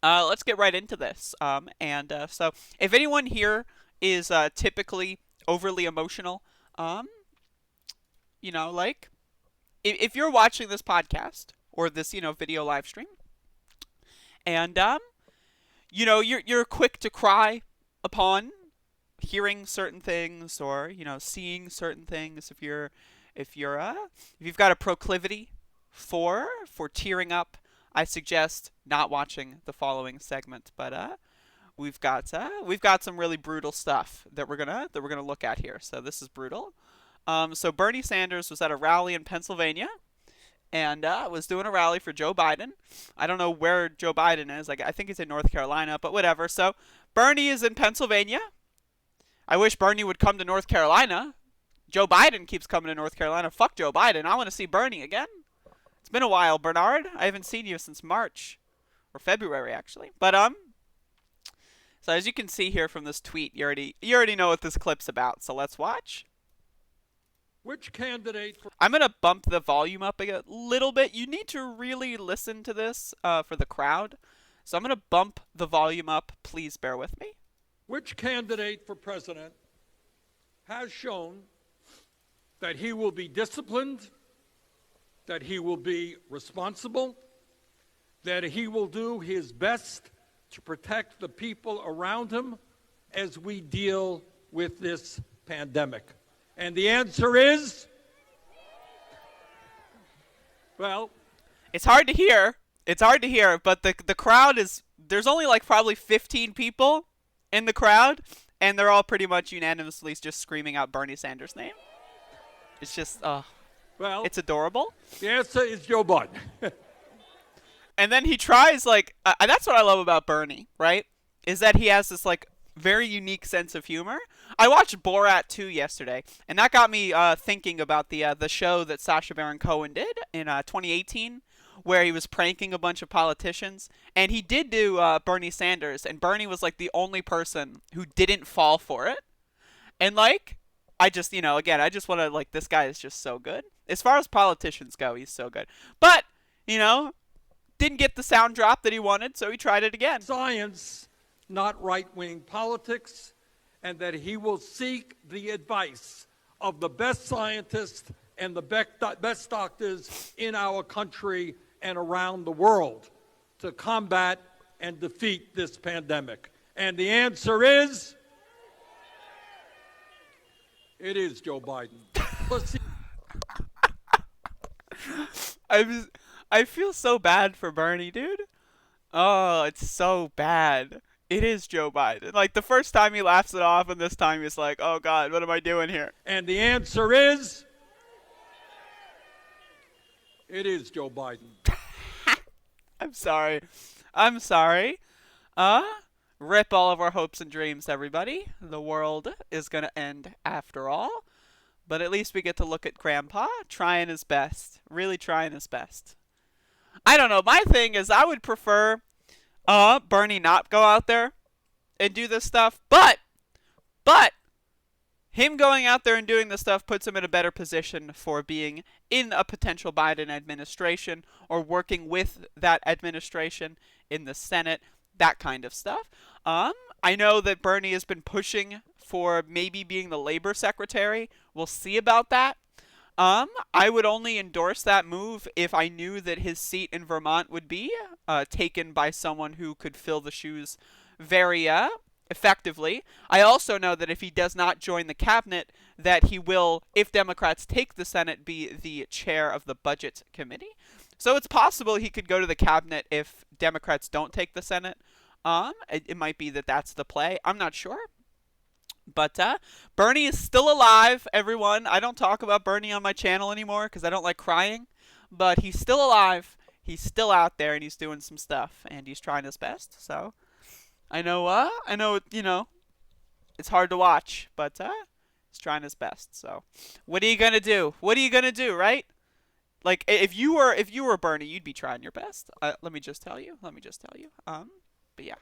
let's get right into this. So if anyone here is typically overly emotional, um, like if you're watching this podcast or this video live stream, and you're quick to cry upon hearing certain things or seeing certain things, if you've got a proclivity for tearing up, I suggest not watching the following segment. But we've got some really brutal stuff that we're gonna look at here. So this is brutal. So Bernie Sanders was at a rally in Pennsylvania and was doing a rally for Joe Biden. I don't know where Joe Biden is. Like, I think he's in North Carolina, but whatever. So Bernie is in Pennsylvania. I wish Bernie would come to North Carolina. Joe Biden keeps coming to North Carolina. Fuck Joe Biden. I want to see Bernie again. It's been a while, Bernard. I haven't seen you since March or February, actually. So as you can see here from this tweet, you already know what this clip's about. So let's watch. Which candidate for I'm going to bump the volume up a little bit. You need to really listen to this for the crowd. So I'm going to bump the volume up. Please bear with me. which candidate for president has shown that he will be disciplined, that he will be responsible, that he will do his best to protect the people around him as we deal with this pandemic? And the answer is, well, It's hard to hear. It's hard to hear, but the crowd there's only like probably 15 people in the crowd, and they're all pretty much unanimously just screaming out Bernie Sanders' name. It's just, well, it's adorable. the answer is Joe Biden. And then he tries, like, that's what I love about Bernie, right? Is that he has this, like, very unique sense of humor. I watched Borat 2 yesterday, and that got me thinking about the show that Sacha Baron Cohen did in 2018, where he was pranking a bunch of politicians. And he did do Bernie Sanders, and Bernie was, like, the only person who didn't fall for it. And, like, I just, again, I just want to, like, this guy is just so good. As far as politicians go, he's so good. But, didn't get the sound drop that he wanted, so he tried it again. Science, not right-wing politics, and that he will seek the advice of the best scientists and the best doctors in our country and around the world to combat and defeat this pandemic. And the answer is, it is Joe Biden. Let's see. I feel so bad for Bernie, dude. Oh, it's so bad. It is Joe Biden. Like, the first time he laughs it off, and this time he's like, oh, God, what am I doing here? And the answer is, it is Joe Biden. I'm sorry. I'm sorry. Rip all of our hopes and dreams, everybody. The world is going to end after all. But at least we get to look at Grandpa trying his best. Really trying his best. I don't know. My thing is I would prefer Bernie not go out there and do this stuff. But him going out there and doing this stuff puts him in a better position for being in a potential Biden administration or working with that administration in the Senate, that kind of stuff. I know that Bernie has been pushing for maybe being the labor secretary. We'll see about that. I would only endorse that move if I knew that his seat in Vermont would be taken by someone who could fill the shoes very effectively. I also know that if he does not join the cabinet, that he will, if Democrats take the Senate, be the chair of the Budget Committee. So it's possible he could go to the cabinet if Democrats don't take the Senate. It might be that that's the play. I'm not sure. But Bernie is still alive, everyone. I don't talk about Bernie on my channel anymore because I don't like crying. But he's still alive. He's still out there, and he's doing some stuff, and he's trying his best. So I know, it's hard to watch, but he's trying his best. So what are you gonna do? What are you gonna do, right? Like if you were Bernie, you'd be trying your best. Let me just tell you. But yeah.